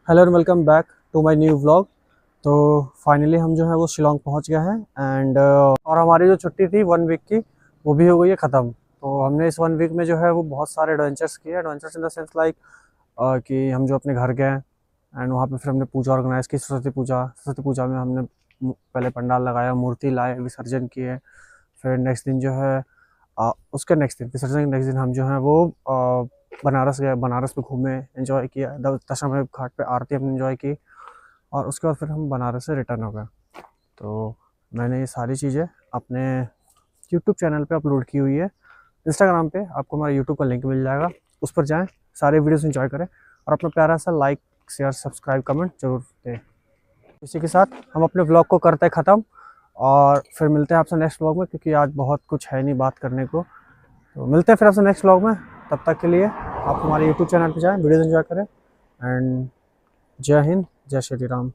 Hello and welcome back to my new vlog. तो finally हम जो है वो शिलोंग पहुंच गए हैं एंड और हमारी जो छुट्टी थी 1 वीक की वो भी हो गई है ख़त्म। तो हमने इस 1 वीक में जो है वो बहुत सारे एडवेंचर्स किए। Adventures in the sense like कि हम जो अपने घर गए एंड वहाँ पे फिर हमने पूजा ऑर्गेनाइज़ की, सरस्वती पूजा में हमने पहले पंडाल लगाया, मूर्ति लाए, विसर्जन किए। फिर नेक्स्ट दिन जो है उसके नेक्स्ट दिन विसर्जन के नेक्स्ट दिन हम जो है वो बनारस गए, बनारस में घूमे, एंजॉय किया। दशाश्वमेध घाट पे आरती हमने एंजॉय की और उसके बाद फिर हम बनारस से रिटर्न हो गए। तो मैंने ये सारी चीज़ें अपने यूट्यूब चैनल पे अपलोड की हुई है। इंस्टाग्राम पे आपको हमारा यूट्यूब का लिंक मिल जाएगा, उस पर जाएँ, सारे वीडियोस एंजॉय करें और अपना प्यारा सा लाइक, शेयर, सब्सक्राइब, कमेंट जरूर दें। इसी के साथ हम अपने ब्लॉग को करते हैं ख़त्म और फिर मिलते हैं आपसे नेक्स्ट ब्लॉग में, क्योंकि आज बहुत कुछ है नहीं बात करने को। तो मिलते हैं फिर आपसे नेक्स्ट ब्लॉग में। तब तक के लिए आप हमारे यूट्यूब चैनल पे जाएं, वीडियोस एंजॉय करें एंड जय हिंद, जय श्री राम।